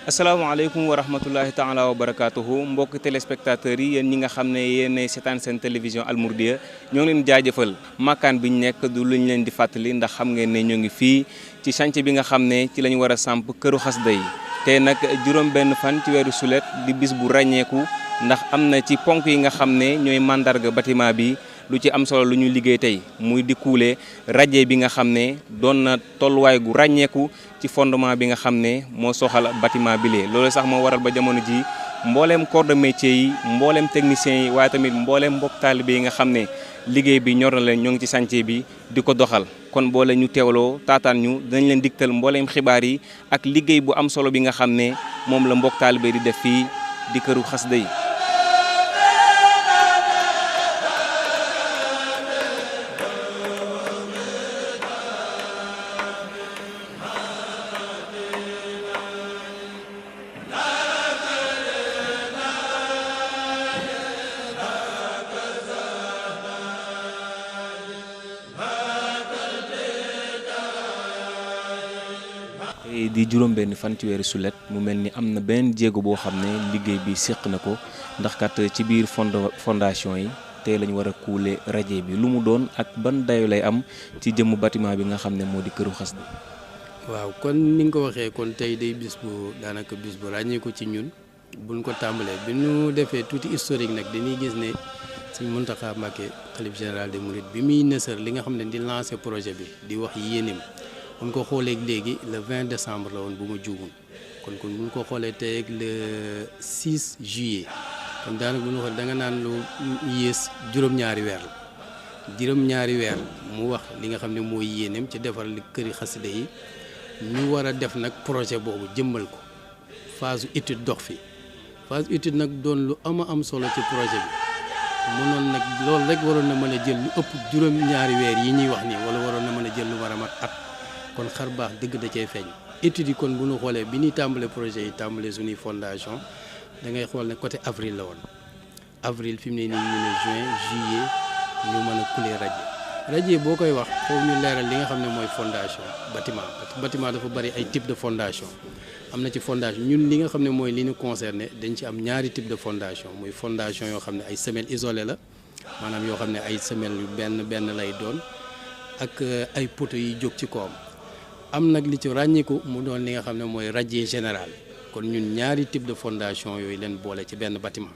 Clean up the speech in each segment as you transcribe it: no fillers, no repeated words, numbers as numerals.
asalaamaaleykum wa rahmatullahi taala wa barakaatuhu mbokk téléspectateurs yi yéen ñi nga xam ne yéenay seetaan seen télévision Al Mouridiyyah ñoo ngi leen jaajëfal makkaan bi ñu nekk du lu ñu leen di fàttali ndax xam ngeen ne ñoo ngi fii ci chantier bi nga xam ne ci la ñu war a samp këru xasida yi te nag juróom-benn fan ci weeru sulet di bis bu ràññeeku ndax am na ci ponk yi nga xam ne ñooy mandarga bâtiment bi lu ci am solo lu ñu liggéey tey muy di kuule radier bi nga xam ne doon na tolluwaay gu ràññeeku ci fondement bi nga xam ne moo soxal bâtiment bi lee loolu sax moo waral ba jamono ji mbooleem corps de métier yi mbooleem techniciens yi waaye tamit mbooleem mbokk taalibe yi nga xam ne liggéey bi ñor na leen ñoo ngi ci chantier bi di ko doxal kon boole ñu teewloo taataan ñu dinañ leen digtal mbooleem xibaar yi ak liggéey bu am solo bi nga xam ne moom la mbokk taalibe di def fii di këru xasida yi di juróom-benn fan ci weeru sulet mu mel ni am na benn jéego boo xam ne liggéey bi séq na ko ndax kat ci biir fondation yi tey lañu war a kuule radier bi lu mu doon ak ban dayo lay am ci jëmm bâtiment bi nga xam ne moo di këru xasida. waaw kon ni nga ko waxee kon tey day bis bu daanaka bis bu ràññee ko ci ñun buñ ko tàmbalee bi ñu defee tuuti historique nag dañuy gis ne Sëñ Mountakha Mbacké xalif général des Mourides bi muy nësër li nga xam ne di lancer projet bi di wax yéeneem kon ko xoolee léegi le 20 décembre la woon bu ma juumul kon bu ñu ko xoolee tey ak le 6 juillet kon daanaka bu ñu xoolee da nga naan lu yées juróom-ñaari weer la juróom-ñaari weer mu wax li nga xam ne mooy yéeneem ci defar li këri xasida yi ñu war a def nag projet boobu jëmmal ko phase étude dox fi phase étude nag doon lu am solo ci projet bi mënoon nag loolu rek waroon na mën a jël lu ëpp juróom-ñaari weer yi ñuy wax nii wala waroon na mën a jël lu war a mat at. kon xar baax dëgg da cee feeñ études yi kon bu ñu xoolee bi ñuy tàmbale projet yi tàmbale suñuy fondation da ngay xool ne côté avril la woon avril fi mu ne nii ñu ne juin juillet ñu mën a couler radier boo koy wax foofu ñu leeral li nga xam ne mooy fondation bâtiment dafa bari ay type de fondation am na ci fondation ñun li nga xam ne mooy li ñu concerné dañ ci am ñaari type de fondation muy fondation yoo xam ne ay semelles isolées la maanaam yoo xam ne ay semelles yu benn lay doon ak ay poteaux yi jóg ci kawam am nag li ci ràññiku mu doon li nga xam ne mooy radier général kon ñun ñaari type de fondation yooyu leen boole ci benn bâtiment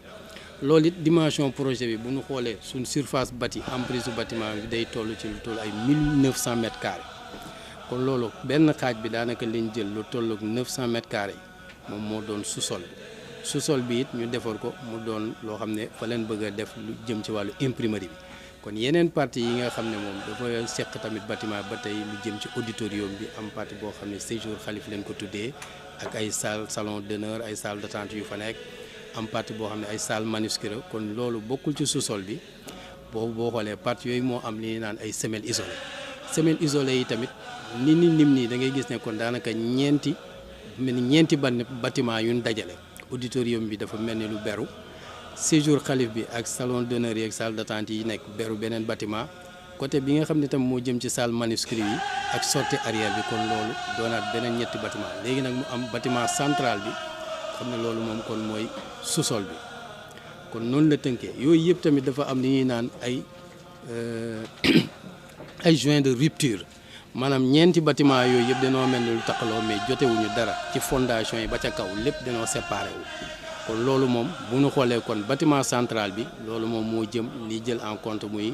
loolu it dimension projet bi bu ñu xoolee suñ surface bâti emprise su bâtiment bi day toll ci lu toll ay 1900 mètres carrés kon loolu benn xaaj bi daanaka liñ jël lu toll ak 900 mètres carrés moom moo doon sous-sol bi it ñu defar ko mu doon loo xam ne fa leen bëgg a def lu jëm ci wàllu imprimerie bi kon yeneen partie yi nga xam ne moom dafa seq tamit bâtiment ba tey lu jëm ci auditorium bi am partie boo xam ne séjour xalif leen ko tuddee ak ay salon d'honneur ay salle d'attente yu fa nekk am partie boo xam ne ay salle manuscrit kon loolu bokkul ci sous-sol bi boobu boo xoolee partie yooyu moo am li ñuy naan ay semelles isolées yi tamit ni nim nii da ngay gis ne kon daanaka ñeenti bâtiment yuñ dajale auditorium bi dafa mel ni lu beru séjour xalif bi ak salon d'honneur yi ak salle d'attente yi nekk beru beneen bâtiment côté bi nga xam ne tam moo jëm ci salle manuscrit yi ak sortie arrière bi kon loolu doonaat beneen ñetti bâtiment léegi nag mu am bâtiment central bi xam ne loolu moom kon mooy sous-sol bi kon noonu la tënkee yooyu yëpp tamit dafa am li ñuy naan ay joints de rupture maanaam ñeenti bâtiment yooyu yëpp dañoo mel ni lu taqaloo mais jotewuñu dara ci fondation yi ba ca kaw lépp dañoo séparé wu kon loolu moom bu ñu xoolee kon bâtiment central bi loolu moom moo jëm li jël en compte muy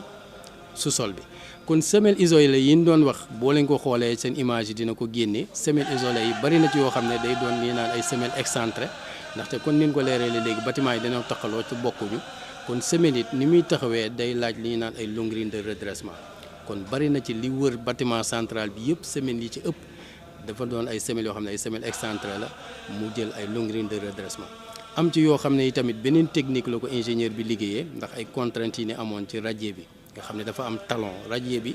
sous-sol bi kon semelles isolées yi ñu doon wax boo leen ko xoolee seen image yi dina ko génne semelles isolées yi bari na ci yoo xam ne day doon nii naan ay semelles excentrées ndaxte kon ni ñu ko leeralee léegi bâtiment yi dañoo taxaloo ci bokkuñu kon semelles it ni muy taxawee day laaj li ñu naan ay longrines de redressement kon bari na ci li wër bâtiment central bi yëpp semelles yi ci ëpp dafa doon ay semelles yoo xam ne ay semelles excentrées la mu jël ay longrines de redressement am ci yoo xam ne i tamit beneen technique la ko ingénieur bi liggéeyee ndax ay contraintes yi ne amoon ci radier bi nga xam ne dafa am talon radier bi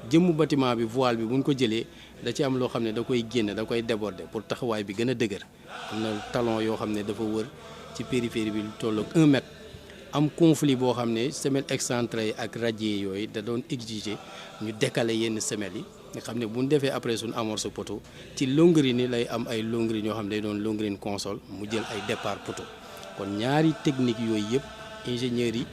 jëmmu bâtiment bi voile bi bu ñu ko jëlee da ci am loo xam ne da koy génne da koy déborder pour taxawaay bi gën a dëgër am na talon yoo xam ne dafa wër ci périphérie bi lu toll ak 1 mètre am conflit boo xam ne semelles excentrées yi ak radier yooyu da doon exiger ñu décaler yenn semelles yi nga xam ne bu ñu defee après suñu amorce poteau ci longrine yi lay am ay longrine yoo xam ne day doon longrine console mu jël ay départ poteau kon ñaari technique yooyu yëpp ingénieurs yi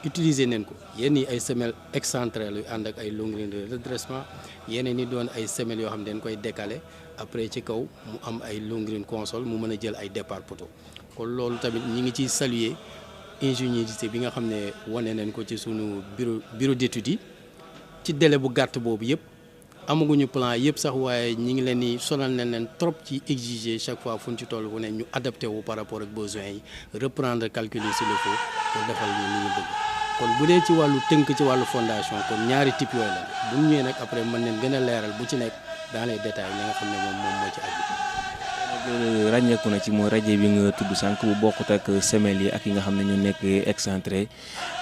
utiliser nañ ko yenn yi ay semelles excentrées yu ànd ak ay longrine de redressement yeneen yi doon ay semelles yoo xam ne dañ koy décaler après ci kaw mu am ay longrine console mu mën a jël ay départ poteau kon loolu tamit ñi ngi ciy saluer ingéniosité bi nga xam ne wane nañ ko ci sunu bureau d'études yi ci délai bu gàtt boobu yëpp amaguñu plan yëpp sax waaye ñi ngi leen di sonal nañ leen trop ci exiger chaque fois fu ñu ci toll fu ne ñu adapté wu par rapport ak besoins yi reprendre calcul yi s'il le faut pour defal ñu ñu bëgg kon bu dee ci wàllu tënk ci wàllu fondation kon ñaari type yooyu la bu ñu ñëwee nag après mën nañ gën a leeral bu ci nekk dans les détails li nga xam ne moom moo ci aju. ràññeeku na ci mooy radier bi nga tudd sànq bu bokkut ak semelles yi ak yi nga xam ne ñu nekk excentré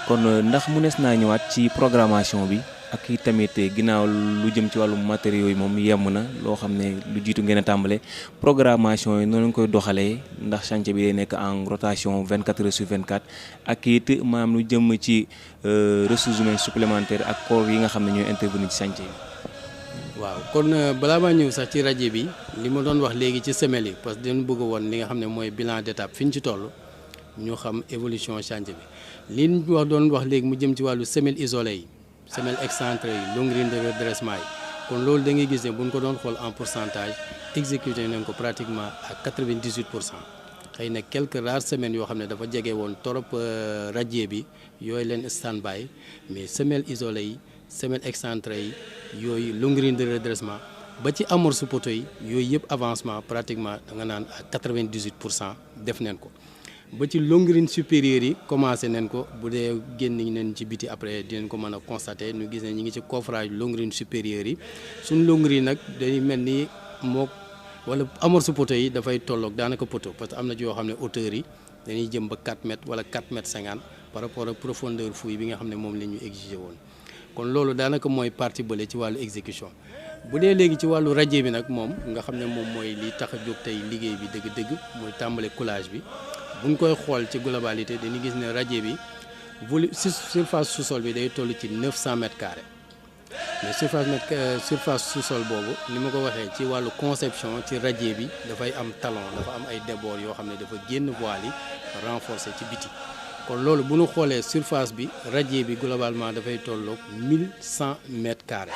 kon ndax mu nees naa ñëwaat ci programmation bi ak i tamit ginnaaw lu jëm ci wàllu matériaux yi moom yemm na loo xam ne lu jiitu ngeen a tàmbale programmation yi noonu lañ koy doxalee ndax chantier bi day nekk en rotation 24 heures sur 24 ak it maanaam lu jëm ci ressources humaines supplémentaires ak corps yi nga xam ne ñooy intervenir ci chantier yi. waaw kon balaa maa ñëw sax ci radier bi li ma doon wax léegi ci semelles yi parce que dañu bëgg woon li nga xam ne mooy bilan d'étape fi ñu ci toll ñu xam évolution chantier bi li ñu doon wax léegi mu jëm ci wàllu semelles isolées yi. semelles excentrées yi longrine de redressement yi kon loolu da ngay gis ne bu ñu ko doon xool en pourcentage exécuté nañ ko pratiquement à 98%. xëy na quelques rares semaines yoo xam ne dafa jege woon trop radier bi yooyu leen stand-by mais semelles isolées yi semelles excentrées yi yooyu longrine de redressement ba ci amorce poteau yi yooyu yëpp avancement pratiquement da nga naan à 98% def nañ ko. ba ci longrine supérieure yi commencé nañ ko bu dee génn nañ ci biti après dinañ ko mën a constater ñu gis ne ñi ngi ci coffrage longrine supérieure yi suñ longrine nag dañuy mel ni mook wala amorce poteau yi dafay tolloog daanaka poteau parce que am na ci yoo xam ne hauteur yi dañuy jëm ba 4 mètres wala 4 mètres 50 par rapport ak profondeur fouille bi nga xam ne moom la ñu exiger woon kon loolu daanaka mooy partie bële ci wàllu exécution bu dee léegi ci wàllu radier bi nag moom nga xam ne moom mooy li tax a jóg tey liggéey bi dëgg-dëgg mooy tàmbale coulage bi bu ñu koy xool ci globalité dañuy gis ne radier bi volume surface sous-sol bi day toll ci 900 mètres carrés mais surface sous-sol boobu ni ma ko waxee ci wàllu conception ci radier bi dafay am talon dafa am ay débords yoo xam ne dafa génn voile yi renforcer ci biti kon loolu bu ñu xoolee surface bi radier bi globalement dafay tolloog 1100 mètres carrés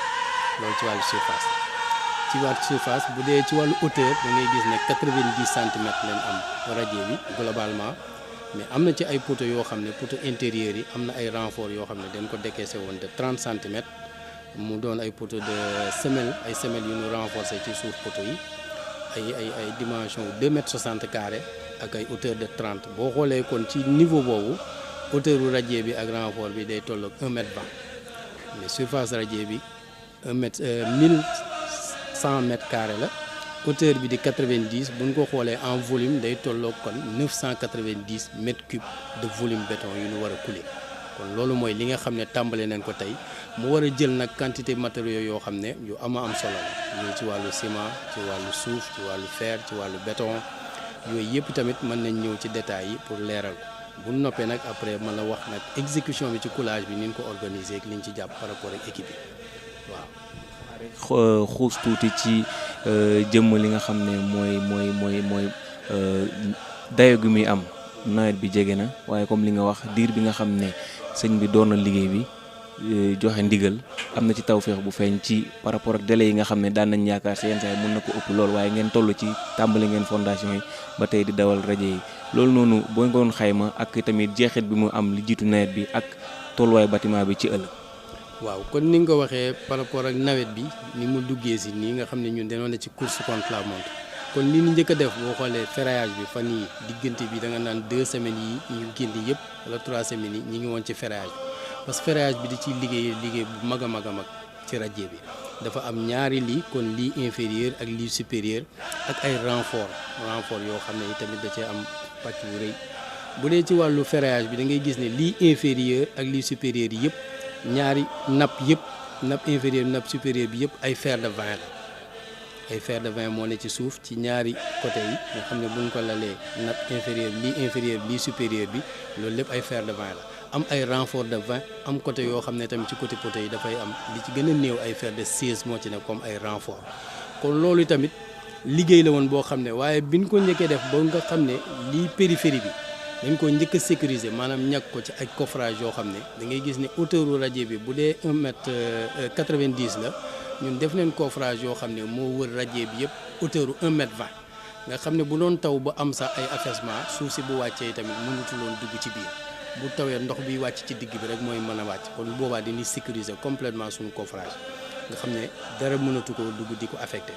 loolu ci wàllu surface. ci wàllu surface bu dee ci wàllu hauteur da ngay gis ne 90 centimètres leen am radier bi globalement mais am na ci ay poteaux yoo xam ne poteaux intérieurs yi am na ay renforts yoo xam ne dañ ko décaissé woon de 30 centimètres mu doon ay poteaux de semelle ay semelles yu ñu renforcé ci suuf poteaux yi ay dimension 2 mètres 60 carrés ak ay hauteur de 30 boo xoolee kon ci niveau boobu hauteur u radier bi ak renfort bi day tolloog 1 mètre 20 mais surface radier bi 1100 mètres carrés la hauteur bi di 90 bu ñu ko xoolee en volume day tolloog kon 990 mètres cubes de volume béton yu ñu war a couler kon loolu mooy li nga xam ne tàmbale nañ ko tey mu war a jël nag quantité matériaux yoo xam ne yu am solo la ñuy ci wàllu ciment ci wàllu suuf ci wàllu fer ci wàllu béton yooyu yëpp tamit mën nañ ñëw ci détails yi pour leeral bu ñu noppee nag après mën la wax nag exécution bi ci coulage bi ni ñu ko organiser ak li ñu ci jàpp par rapport ak équipe bi waaw. xuus tuuti ci jëmm li nga xam ne mooy dayo gi muy am nawet bi jege na waaye comme li nga wax diir bi nga xam ne sëñ bi doon na liggéey bi joxe ndigal am na ci tawféex bu feeñ ci par rapport ak délai yi nga xam ne daan nañ yaakaar si yenn saa yi mën na ko ëpp lool waaye ngeen toll ci tàmbali ngeen fondation yi ba tey di dawal rajo yi loolu noonu boo ko doon xayma ak tamit jeexit bi mu am li jiitu nawet bi ak tolluwaay bâtiment bi ci ëllëg. waaw kon ni nga ko waxee par rapport ak nawet bi ni mu duggee si nii nga xam ne ñun dañoo ne ci course contre la montre kon li ñu njëkk a def boo xoolee ferraillage bi fan yii diggante bi da nga naan 2 semaines yi ñu génn yëpp wala 3 semaines yi ñu ngi woon ci ferraillage bi parce que ferraillage bi di ci liggéey bu mag a mag ci radier bi dafa am ñaari lii kon lii inférieur ak lii supérieur ak ay renfort yoo xam ne tamit da cee am pàcc bu rëy bu dee ci wàllu ferraillage bi da ngay gis ne lii inférieur ak lii supérieur yi yëpp ñaari nappe inférieur nappe supérieur bi yëpp ay fer de vin la ay fer de vin moo ne ci suuf ci ñaari côté yi nga xam ne buñ ko lalee nappe inférieur lii supérieur bi loolu lépp ay fer de vin la am ay renfort de 20 am côté yoo xam ne tamit ci côté poteau yi dafay am li ci gën a néew ay fer de 16 moo ci ne comme ay renfort kon loolu tamit liggéey la woon boo xam ne waaye biñ ko njëkkee def ba nga xam ne lii périphérie bi dañ ko njëkk a sécuriser maanaam ñàkk ko ci ay coffrage yoo xam ne da ngay gis ne hauteur u radier bi bu dee 1 mètre 90 la ñun def nañ coffrage yoo xam ne moo wër radier bi yëpp hauteur u 1 mètre 20 nga xam ne bu doon taw ba am sax ay affaissement suuf si bu wàccee tamit mënutuloon dugg ci biir bu tawee ndox bi wàcc ci digg bi rek mooy mën a wàcc kon boobaa dañuy sécuriser complètement suñu coffrage nga xam ne dara mënatu ko dugg di ko affecté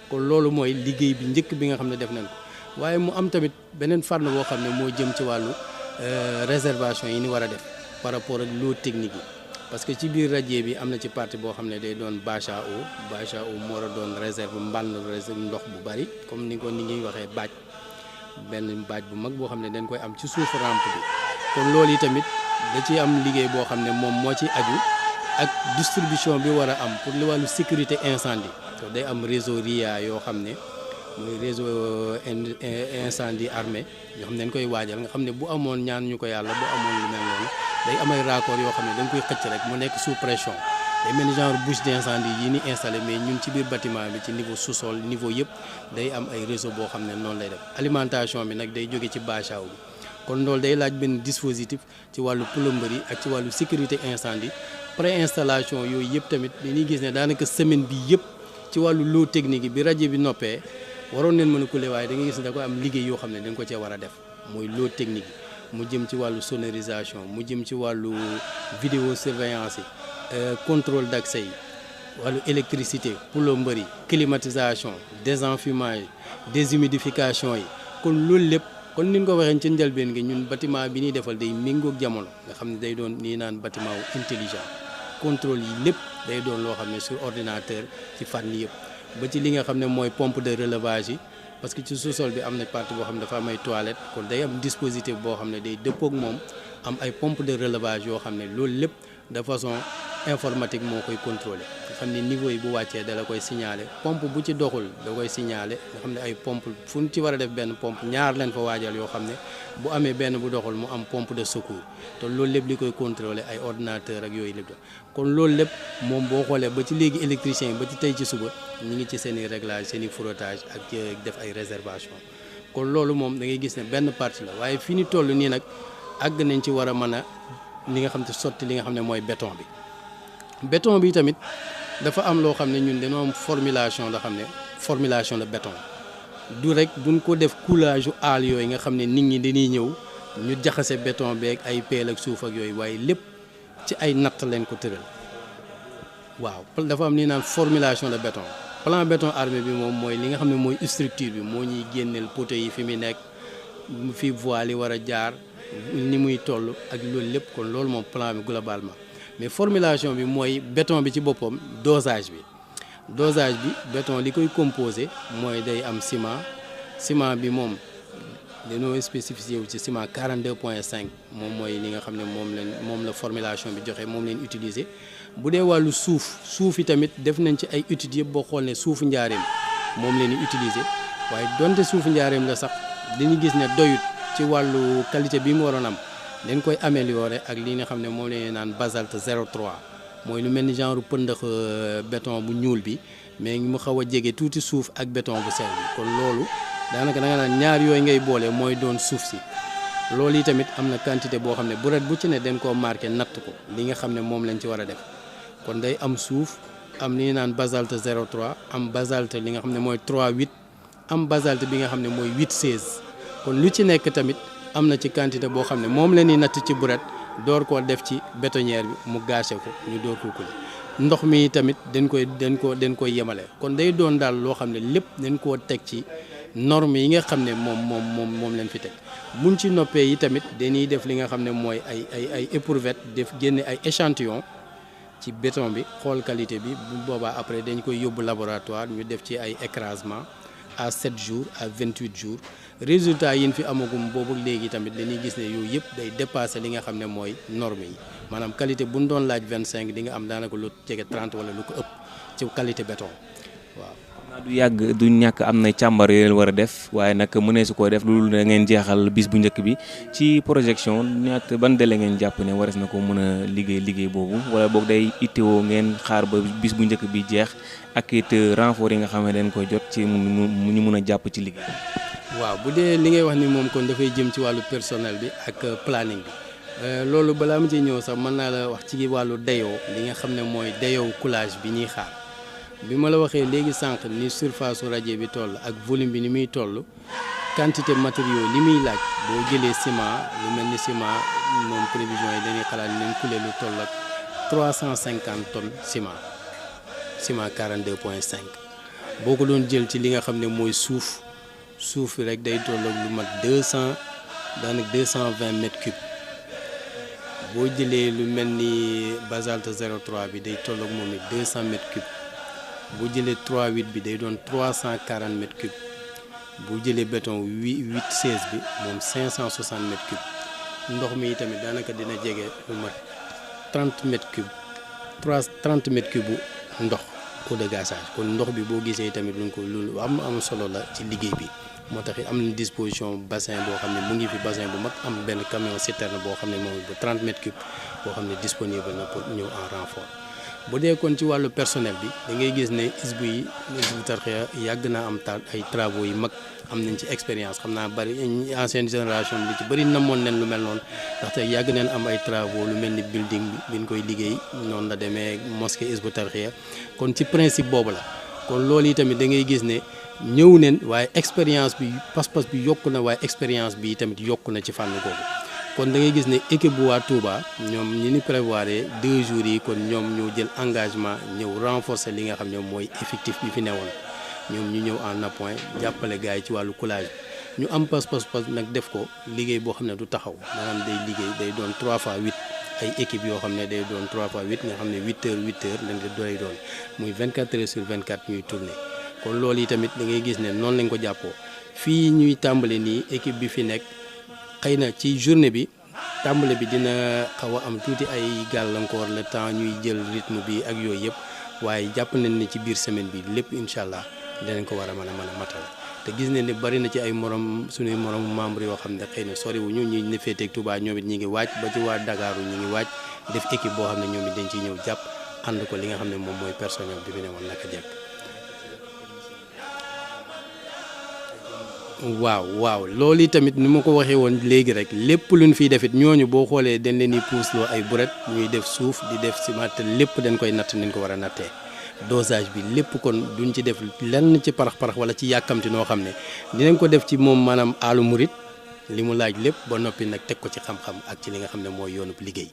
kon loolu mooy liggéey bi njëkk bi nga xam ne def nañ ko waaye mu am tamit beneen fànn boo xam ne moo jëm ci wàllu réservation yi ni war a def par rapport ak lot technique yi parce que ci biir radier bi am na ci partie boo xam ne day doon bâche à eau moo war a doon réserve mbànn réserve ndox bu bari comme ni ngi waxee baaj benn baaj bu mag boo xam ne dañ koy am ci suufu rampe bi kon loolu yi tamit da ci am liggéey boo xam ne moom moo ci aju ak distribution bi war a am pour li wàllu sécurité incendie te day am réseau RIA yoo xam ne muy réseau incendie armé yoo xam ne dañ koy waajal nga xam ne bu amoon ñaan ñu ko yàlla bu amoon lu mel noonu day am ay raccord yoo xam ne dañ koy xëcc rek mu nekk sous pression day mel ni genre bouche d'incendie yi ni installé mais ñun ci biir bâtiment bi ci niveau sous-sol niveau yëpp day am ay réseau boo xam ne noonu lay def alimentation bi nag day jóge ci bâche à eau bi kon loolu day laaj benn dispositif ci wàllu plomberie ak ci wàllu sécurité incendie préinstallation yooyu yëpp tamit dañuy gis ne daanaka semaine bi yëpp ci wàllu lot technique yi bi rajo bi noppee waroon neen mën a couler waaye da nga gis ne da koy am liggéey yoo xam ne dañ ko cee war a def mooy lot technique yi mu jëm ci wàllu sonorisation mu jëm ci wàllu vidéo surveillance yi contrôle d'accès yi wàllu électricité plomberie climatisation désenfumage déshumidification yi kon loolu lépp kon ni ñu ko waxee ci njëlbeen gi ñun bâtiment bi ñuy defal day méngoog jamono nga xam ne day doon nii naan bâtiment wu intelligent contrôle yi lépp day doon loo xam ne sur ordinateur ci fànn yëpp ba ci li nga xam ne mooy pompe de relevage yi parce que ci sous-sol bi am na partie boo xam ne dafa am ay toilettes kon day am dispositif boo xam ne day dëppoog moom am ay pompe de relevage yoo xam ne loolu lépp de façon informatique moo koy contrôler nga xam ne niveau yi bu wàccee da la koy signaler pompe bu ci doxul da koy signaler nga xam ne ay pompe fu ñu ci war a def benn pompe ñaar leen fa waajal yoo xam ne bu amee benn bu doxul mu am pompe de secours te loolu lépp li koy contrôler ay ordinateur ak yooyu lépp kon loolu lépp moom boo xoolee ba ci léegi électricien yi ba ci tey ci suba ñu ngi ci seen i réglage seen i frottage ak def ay réservation kon loolu moom da ngay gis ne benn partie la waaye fi ñu toll nii nag àgg nañ ci war a mën a li nga xam te sotti li nga xam ne mooy béton bi béton bi tamit dafa am loo xam ne ñun dañoo am formulation la xam ne formulation de béton du rek duñ ko def coulage u aal yooyu nga xam ne nit ñi dañuy ñëw ñu jaxase béton beeg ay peel ak suuf ak yooyu waaye lépp ci ay natt leen ko tëral waaw dafa am li naan formulation de béton plan béton armé bi moom mooy li nga xam ne mooy structure bi moo ñuy génneel poteau yi fi mu nekk fi voile yi war a jaar ni muy toll ak loolu lépp kon loolu moom plan bi globalement mais formulation bi mooy béton bi ci boppam dosage bi béton li koy composé mooy day am ciment bi moom dañoo spécifié wu ci ciment 42.5 moom mooy li nga xam ne moom la formulation bi joxe moom leen utiliser bu dee wàllu suuf yi tamit def nañ ci ay études yëpp boo xool ne suufu njaareem moom leen utiliser waaye donte suufu njaareem la sax dañuy gis ne doyut ci wàllu qualité bi mu waroon am dañ koy améliorer ak li nga xam ne moom la ñuy naan basalte 03 mooy lu mel ni genre pëndëx béton bu ñuul bi mais mu xaw a jege tuuti suuf ak béton bu sew bi kon loolu daanaka da nga naan ñaar yooyu ngay boole mooy doon suuf si loolu yi tamit am na quantité boo xam ne bu ret bu ci ne dañ koo marqué natt ko li nga xam ne moom lañ ci war a def kon day am suuf am li ñuy naan basalte 03 am basalte li nga xam ne mooy 3,8 am basalte bi nga xam ne mooy 8,16 kon lu ci nekk tamit am na ci quantité boo xam ne moom la ñuy natt ci buret door koo def ci bétonnière bi mu gâché ko ñu door ko couler ndox mi tamit dañ koy yemale kon day doon daal loo xam ne lépp dañ koo teg ci normes yi nga xam ne moom leen fi teg buñ ci noppee yi tamit dañuy def li nga xam ne mooy ay éprouvette def génne ay échantillon ci béton bi xool qualité bi bu boobaa après dañ koy yóbbu laboratoire ñu def ci ay écrasement à 7 jours à 28 jours résultat yi ñu fi amagum boobu léegi tamit dañuy gis ne yooyu yëpp day dépasser li nga xam ne mooy normes yi maanaam qualité bu ñu doon laaj 25 di nga am daanaka lu jege 30 wala lu ko ëpp ci qualité béton waaw. du yàgg du ñàkk am na càmbar yoo leen war a def waaye nag mënee su ko def loolu da ngeen jeexal bis bu njëkk bi ci projection ñaata ban délai ngeen jàpp ne warees na ko mën a liggéey boobu wala boog day ittewoo ngeen xaar ba bis bu njëkk bi jeex ak it renfort yi nga xam ne dañ koy jot ci mu ñu mën a jàpp ci liggéey. waaw bu dee li ngay wax ni moom kon dafay jëm ci wàllu personnel bi ak planning bi loolu balaa ma ciy ñëw sax mën naa la wax ci wàllu dayoo li nga xam ne mooy dayoo coulage bi ñuy xaar. bi ma la waxee léegi sànq ni surface su rajo bi toll ak volume bi ni muy toll quantité matériaux li muy laaj boo jëlee ciment lu mel ni ciment moom prévision yi dañuy xalaat leen couler lu toll ak 350 tonnes ciment 42.5 boo ko doon jël ci li nga xam ne mooy suuf rek day toll ak lu mat 220 mètres cubes boo jëlee lu mel ni basalte 03 bi day toll ak moom it 200 mètres cubes. bu jëlee 3-8 bi day doon 340 mètres cubes bu jëlee béton 8-16 bi moom 560 mètres cubes ndox mi tamit daanaka dina jege lu mat 30 mètres cubes 30 mètres cubes bu ndox eau de gassage kon ndox bi boo gisee tamit lu am solo la ci liggéey bi moo tax am na disposition bassin boo xam ne mu ngi fi bassin bu mag am benn camion citerne boo xam ne moom bu 30 mètres cubes boo xam ne disponible na pour ñëw en renfort. bu dee kon ci wàllu personnel bi da ngay gis ne Hizbut Tarqiyyah yàgg naa am ay travaux yu mag am nañ ci expérience xam naa bari ancienne génération bi ci bëri namoon nañ lu mel noonu ndaxte yàgg nañ am ay travaux lu mel ni building bi ñu koy liggéey noonu la demee mosquée Hizbut Tarqiyyah kon ci principe boobu la kon loolu yi tamit da ngay gis ne ñëw neen waaye expérience bi pas-pas bi yokku na waaye expérience bi tamit yokku na ci fànn googu. kon da ngay gis ne équipe bu waa Touba ñoom ñi ni prévoir 2 jours yi kon ñoom ñoo jël engagement ñëw renforcer li nga xam ne mooy effectif bi fi newoon ñoom ñu ñëw en appoint jàppale gars yi ci wàllu coulage ñu am pas nag def ko liggéey boo xam ne du taxaw maanaam day liggéey day doon 3x8 ay équipe yoo xam ne day doon 3x8 nga xam ne 8 heures lañ doy doon muy 24 heures sur 24 ñuy tourner kon loolu yi tamit da ngay gis ne noonu lañ ko jàppoo fii ñuy tàmbale nii équipe bi fi nekk. xëy na ci journée bi tàmbale bi dina xaw a am tuuti ay gàllankoor le temps ñuy jël rythme bi ak yooyu yëpp waaye jàpp nañ ne ci biir semaine bi lépp incha allah dinañ ko war a mën a matal te gis nañ ne bari na ci ay suñuy morom membre yoo xam ne xëy na soriwuñu ñi ne féeteeg Touba ñoom it ñi ngi waaj ba ci waa Dakar ñi ngi waaj def équipe boo xam ne ñoom it dañ ciy ñëw jàpp ànd ko li nga xam ne moom mooy personnel bi fi ne woon naka jekk. waaw loolu tamit ni ma ko waxee woon léegi rek lépp luñ fiy def it ñooñu boo xoolee dañ leen di puusloo ay buret ñuy def suuf di def ciment te lépp dañ koy natt niñ ko war a nattee dosage bi lépp kon duñ ci def lenn ci parax wala ci yàkkamti noo xam ne dinañ ko def ci moom maanaam aalu murit li mu laaj lépp ba noppi nag teg ko ci xam-xam ak ci li nga xam ne mooy yoonub liggéey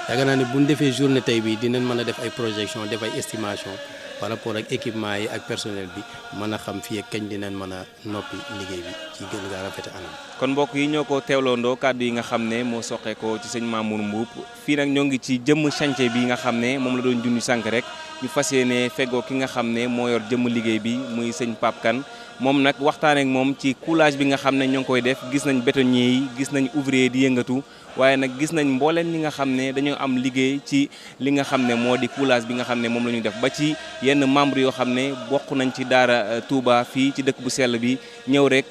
yaakaar naa ne buñ defee journée tey bi dinañ mën a def ay projection def ay estimation par rapport ak équipement yi ak personnel bi mën a xam fii ak kañ dinañ mën a noppi liggéey bi ci gën ngaa rafete anam. kon mbokk yi ñoo ko teewloondoo kàddu yi nga xam ne moo soqeekoo ci sëñ Mamour Mboup fii nag ñoo ngi ci jëmm chantier bi nga xam ne moom la doon junni sànq rek ñu fas yéene feggoo ki nga xam ne moo yor jëmm liggéey bi muy sëñ Pape Kane moom nag waxtaan ak moom ci coulage bi nga xam ne ñoo ngi koy def gis nañ bétonnier yi gis nañ ouvrier di yëngatu waaye nag gis nañ mbooleen ñi nga xam ne dañoo am liggéey ci li nga xam ne moo di coulage bi nga xam ne moom la ñu def ba ci yenn membre yoo xam ne bokk nañ ci daara Touba fii ci dëkk bu sell bi ñëw rek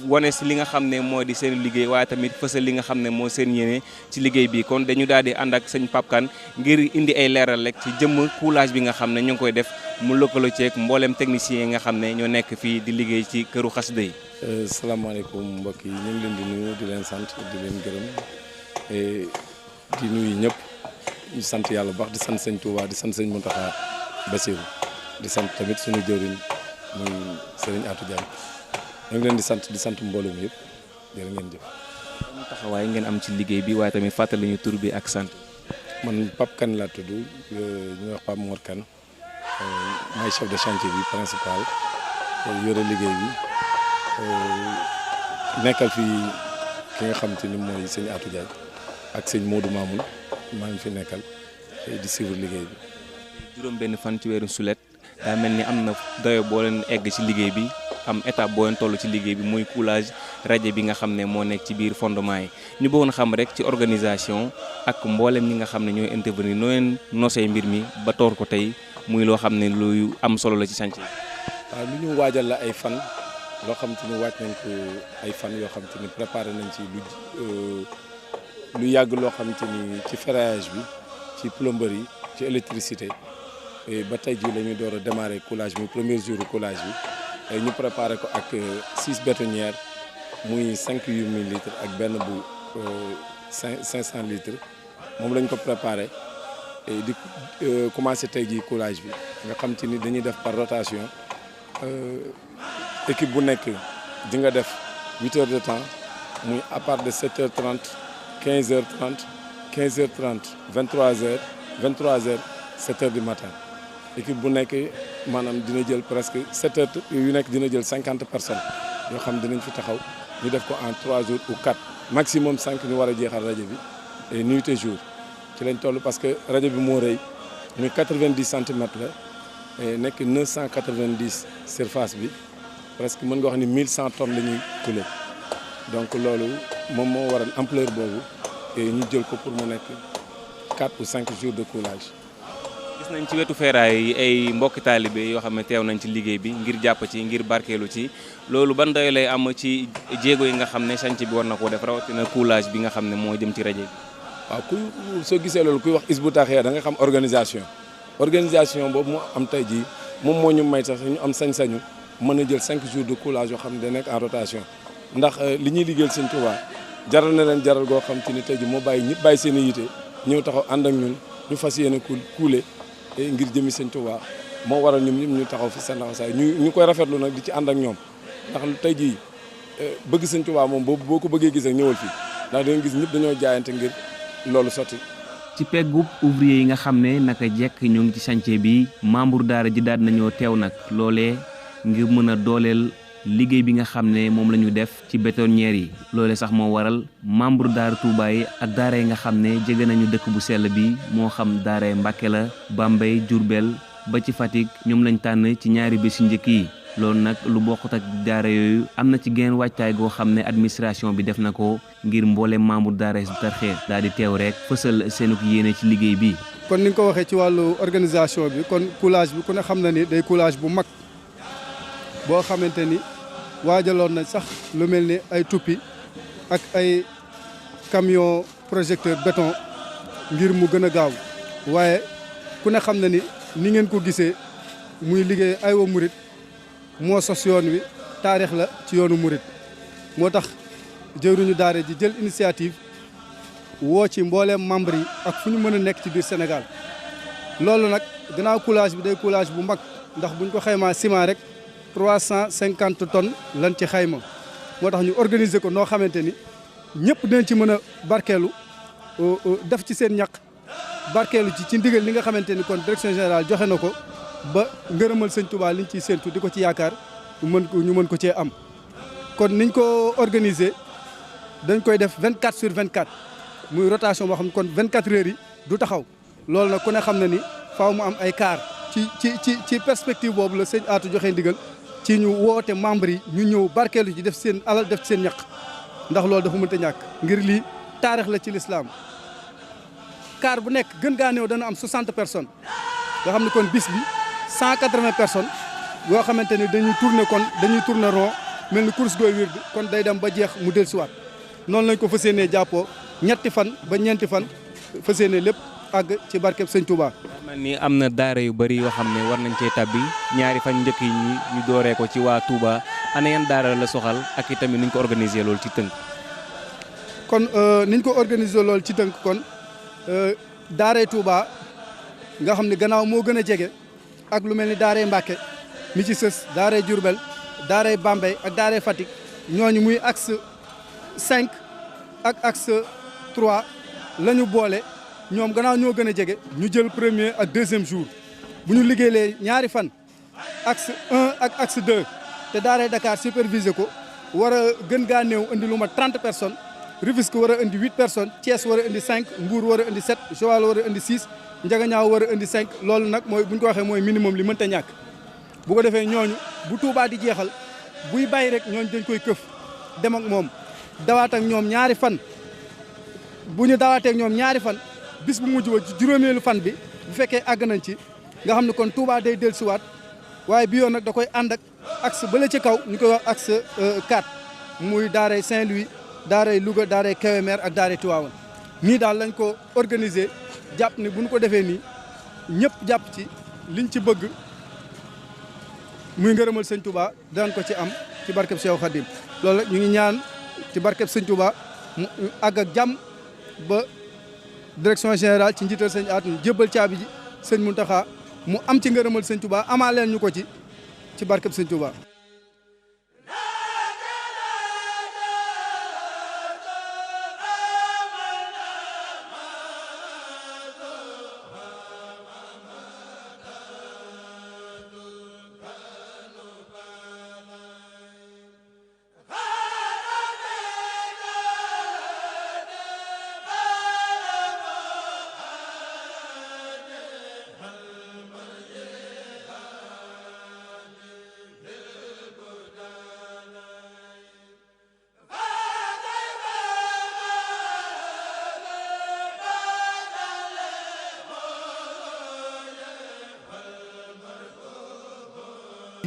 wane si li nga xam ne moo di seen liggéey waaye tamit fësal li nga xam ne moo seen yéene ci liggéey bi kon dañu daal di ànd ak sëñ Pape Kane ngir indi ay leeral rek ci jëmm coulage bi nga xam ne ñu ngi koy def mu lëkkaloo ceeg mboolem technicien yi nga xam ne ñoo nekk fii di liggéey ci këru xasida yi. salaamaaleykum mbokk yi ñu ngi leen di nuyu di leen sant di leen gërëm di nuyu ñëpp ñu sant yàlla bu baax di sant sëñ Touba di sant sëñ Mountakha Bassirou di sant tamit suñu jëwriñ muy Serigne Atou Diagne ñu ngi leen di sant mbooloo mi yëpp jërë ngeen jëf. taxawaay ngeen am ci liggéey bi waaye tamit fàttali ñu tur bi ak sant. man Pape Kane laa tudd ñu wax Pape Mor Kane maay chef de chantier bi principal yore liggéey bi nekkal fi ki nga xam te ni mooy sëñ Atou Diagne ak sëñ Modou Mamoun maa ngi fi nekkal di suivre liggéey bi. juróom benn fan ci weeru sulet daa mel ni am na doyo boo leen egg ci liggéey bi am étape boo leen toll ci liggéey bi muy coulage rajo bi nga xam ne moo nekk ci biir fondement yi ñu bëggoon xam rek ci organisation ak mboolem ñi nga xam ne ñooy intervenir noo leen nosee mbir mi ba toor ko tey muy loo xam ne luy am solo la ci chantier. waaw lu ñu waajal la ay fan loo xam te ni waaj nañ ko ay fan yoo xam te ni préparé nañ ci lu yàgg loo xam te ni ci ferraillage bi ci plomberie ci électricité ba tey jii la ñuy door a démarrer coulage bi premier jour coulage bi ñu préparé ko ak 6 bétonnières muy 5 litres ak benn bu 500 litres moom lañ ko préparé di commencé tey jii coulage bi nga xam te ni dañuy def par rotation équipe bu nekk di nga def 8 heures de temps muy à part de 7h30 15h30 15h30 23h 23h 7h du matin équipe bu nekk maanaam dina jël presque 7 heures yu nekk dina jël 50 personnes yoo xam dinañ fi taxaw ñu def ko en 3 jours ou 4 maximum 5 ñu war a jeexal rajo bi nuit et jour ci lañ toll parce que rajo bi moo rëy muy 90 centimètres la nekk 990 surface bi presque mën nga wax ni 1100 tonnes la ñuy couler donc loolu moom moo waral ampleur boobu ñu jël ko pour mu nekk 4 ou 5 jours de coulage. gis nañ ci wetu feeraay yi ay mbokki taalibe yoo xam ne teew nañ ci liggéey bi ngir jàpp ci ngir barkeelu ci loolu ban doy lay am ci jéego yi nga xam ne chantier bi war na koo def rawatina coulage bi nga xam ne moo jëm ci rajo bi. waaw soo gisee loolu kuy wax Hizbut Tarqiyyah da nga xam organisation boobu moo am tey jii moom moo ñu may sax ñu am sañ-sañu mën a jël 5 jours de coulage yoo xam ne da nekk en rotation ndax li ñuy liggéeyal Sëñ Tuubaa jaral na leen jaral goo xam te ni tey jii moo bàyyi ñëpp bàyyi seen i yite ñëw taxaw ànd ak ñun ñu fas yéene couler ngir jëmi Sëñ Tuubaa moo waral ñoom ñëpp ñu taxaw fi seen laxasaay ñu koy rafetlu nag di ci ànd ak ñoom ndax tey jii bëgg Sëñ Tuubaa moom boo ko bëggee gis ak ñëwal fii ndax da nga gis ñëpp dañoo jaayante ngir loolu sotti. ci peggub ouvrier yi nga xam ne naka jekk ñoo ngi ci chantier bi membre daara ji daal nañoo teew nag loolee ngir mën a dooleel liggéey bi nga xam ne moom la ñu def ci bétonnière yi loolee sax moo waral membre daara Touba yi ak daara yi nga xam ne jege nañu dëkk bu sell bi moo xam daara Mbàkke la Bambey Diourbel ba ci Fatick ñoom lañ tànn ci ñaari bés yu njëkk yi loolu nag lu bokkut ak daara yooyu am na ci genn waajtaay goo xam ne administration bi def na ko ngir mboolem membre daara Hizbut Tarqiyyah daal di teew rek fësal seenuk yéene ci liggéey bi. kon ni nga ko waxee ci wàllu organisation bi kon coulage bi ku ne xam na ni day coulage bu mag boo xamante ni waajaloon nañ sax lu mel ni ay tuppi ak ay camion projecteur béton ngir mu gën a gaaw waaye ku ne xam na ni ngeen ko gisee muy liggéey Aywa Murit moo sos yoon wi taarix la ci yoonu murit moo tax jëwriñu daara ji jël initiative woo ci mbooleem membre yi ak fu ñu mën a nekk ci biir Sénégal loolu nag gannaaw coulage bi day coulage bu mag ndax buñ ko xaymaa ciment rek 350 tonnes lan ci xayma moo tax ñu organiser ko noo xamante ni ñëpp dinañ ci mën a barkeelu def ci seen ñaq barkeelu ci ndigal li nga xamante ni kon direction générale joxe na ko ba ngërëmal Sëñ Tuubaa liñ ciy séentu di ko ci yaakaar ñu mën ko cee am kon niñ ko organiser dañ koy def 24/24 muy rotation boo xam ne kon 24 heures yi du taxaw loolu nag ku ne xam na ni faaw mu am ay car ci perspective boobu la sëñ Atou joxe ndigal ci ñu woote membres yi ñu ñëw barkeelu ci def seen alal def ci seen ñaq ndax loolu dafa mënta ñàkk ngir lii taarix la ci lislaam car bu nekk gën gaa néew dana am 60 personnes nga xam ne kon bis bi 180 personnes yoo xamante ni dañuy tourner rond mel ni course gooy wird kon day dem ba jeex mu dellusiwaat noonu lañ ko fas yéenee jàppoo ñetti fan ba ñeenti fan fas yéenee lépp àgg ci barkeb Sëñ Touba. man ni am na daara yu bëri yoo xam ne war nañ cee tabbi ñaari fan njëkk yi ñu dooree ko ci waa Touba ana yan daara la soxal ak itamit niñ ko organiser loolu ci tënk. kon niñ ko organiser loolu ci tënk kon daaray Touba nga xam ne gannaaw moo gën a jege ak lu mel ni daaray Mbàkke mi ci sës daaray Diourbel daaray Bambey ak daaray Fatick ñooñu muy axe 5 ak axe 3 la ñu boole ñoom gannaaw ñoo gën a jege ñu jël premier ak deuxième jour bu ñu liggéeyee ñaari fan axe 1 ak axe 2 te daaray Dakar supervisé ko war a gën gaa néew indi lu ma 30 personnes Rufisque war a indi 8 personnes Thiès war a indi 5 Mbour war a indi 7 Joal war a indi 6 Njagañaaw war a indi 5 loolu nag mooy bu ñu ko waxee mooy minimum li mënta ñàkk bu ko defee ñooñu bu Touba di jeexal buy bàyyi rek ñooñu dañ koy këf dem ak moom dawaat ak ñoom ñaari fan bu ñu dawaatee ak ñoom ñaari fan bis bu mujj ba juróomeelu fan bi bu fekkee àgg nañ ci nga xam ne kon Touba day dellusiwaat waaye bi yoon nag da koy ànd ak axe bële ci kaw ñu koy wax axe 4 muy daaray Saint-Louis daaray Louga daaray Kébémer ak daaray Tivaouane nii daal lañ ko organiser jàpp ni bu ñu ko defee nii ñëpp jàpp ci liñ ci bëgg muy ngërëmal sëñ Touba daan ko ci am ci barkeb Cheikh Khadim loolu ñu ngi ñaan ci barkeb sëñ Touba mu àgg ak jàmm ba direction générale ci njiital sëñ Atou ñu jébbal caabi ji sëñ Mountakha mu am ci ngërëmal sëñ Touba amaa leen ñu ko ci barkeb sëñ Touba.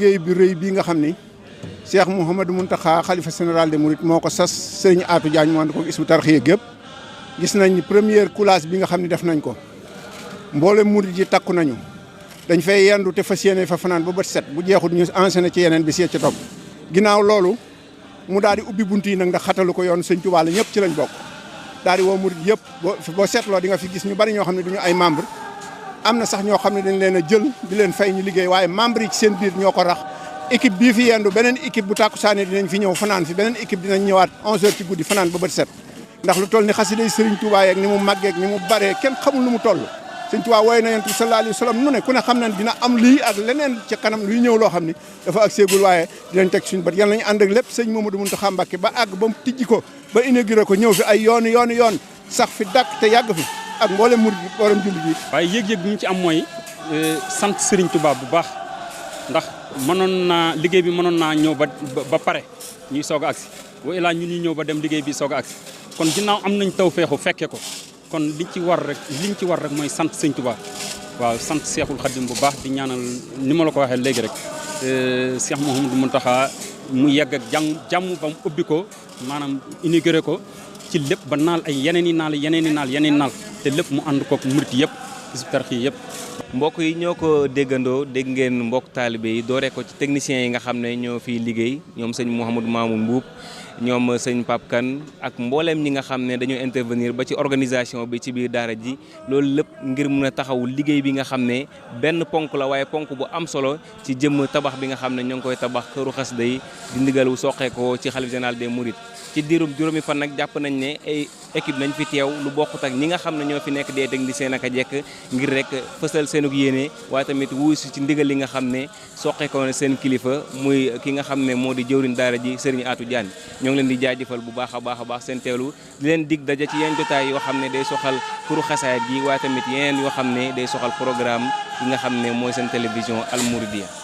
liggéey bi rëy bii nga xam ni Cheikh Mouhamadou Mountakha xalifa général des Mourides moo ko sas sëriñ Atou Diagne moo ànd ko Hizbut Tarqiyyah gépp gis nañ ni première coulage bi nga xam ne def nañ ko mboolem murid yi takku nañu dañ fay yendu te fas yéene fa fanaan ba bët set bu jeexul ñu enchaîné ci yeneen bi see ca topp ginnaaw loolu mu daal di ubbi bunt yi nag ndax xatalu ko yoon sëñ Tuubaa la ñëpp ci lañ bokk daal di woo murid yëpp boo seetloo di nga fi gis ñu bari ñoo xam ne duñu ay membre am na sax ñoo xam ne dañ leen a jël di leen fay ñu liggéey waaye membre yi ci seen biir ñoo ko rax équipe bii fi yendu beneen équipe bu tàkkusaane dinañ fi ñëw fanaan fi beneen équipe dinañ ñëwaat 11h ci guddi fanaan ba bët set ndax lu toll ni xasiday Sëriñ Tuubaa yeeg ni mu màggeeg ni mu baree kenn xamul nu mu toll Sëriñ Tuubaa wooy na Yonent bi sallallahu alayhi wa sallam nu ne ku ne xam na dina am lii ak leneen ci kanam luy ñëw loo xam ni dafa ak seegul waaye dinañ teg suñu bët yàlla nañu ànd ak lépp sëñ Mamadou Mountakha Mbacké ba àgg ba mu tijji ko ba inauguré ko ñëw fi ay yoon sax fi dàkk te yàgg fi ak mboolem murid yi mboolem jullit yi. waaye yëg-yëg bi ñu ci am mooy sant Serigne Touba bu baax ndax liggéey bi mënoon naa ñëw ba pare ñuy soog a agsi wa ilaa ñun ñu ñëw ba dem liggéey bi soog a agsi kon ginnaaw am nañ tawfeexu fekke ko kon liñ ci war rek mooy sant Serigne Touba waaw sant Cheikhul Khadim bu baax di ñaanal ni ma la ko waxee léegi rek Cheikh Mouhamadou Mountakha mu yegg ak jàmm ba mu ubbi ko maanaam inauguré ko ci lépp ba naal ay yeneen i naal te lépp mu ànd kook murit yëpp Hizbut Tarqiyyah yëpp. mbokk yi ñoo ko déggandoo dégg ngeen mbokk taalibe yi dooree ko ci techniciens yi nga xam ne ñoo fiy liggéey ñoom sëñ Mouhamadou Mamoun Mbuub ñoom sëñ Pape Kane ak mbooleem ñi nga xam ne dañoo intervenir ba ci organisation bi ci biir daara ji loolu lépp ngir mun a taxaw liggéey bi nga xam ne benn ponk la waaye ponk bu am solo ci jëm tabax bi nga xam ne ñoo ngi koy tabax këru xasida yi di ndigal wu soqeekoo ci xalif général des Mourides ci diirum juróomi fan nag jàpp nañ ne ay équipe nañ fi teew lu bokkut ak ñi nga xam ne ñoo fi nekk des techniciens ak a jekk ngir rek fësal seenug yéene waaye tamit wuusi ci ndigal li nga xam ne soqeekoo na seen kilifa muy ki nga xam ne moo di jëwriñ daara ji Serigne Atou Diagne ñoo ngi leen di jaajëfal bu baax a baax seen teewlu di leen dig daja ci yeneen jotaay yoo xam ne day soxal kuru xasaayid gi waaye tamit yeneen yoo xam ne day soxal programme yi nga xam ne mooy seen télévision Al Mouridiyyah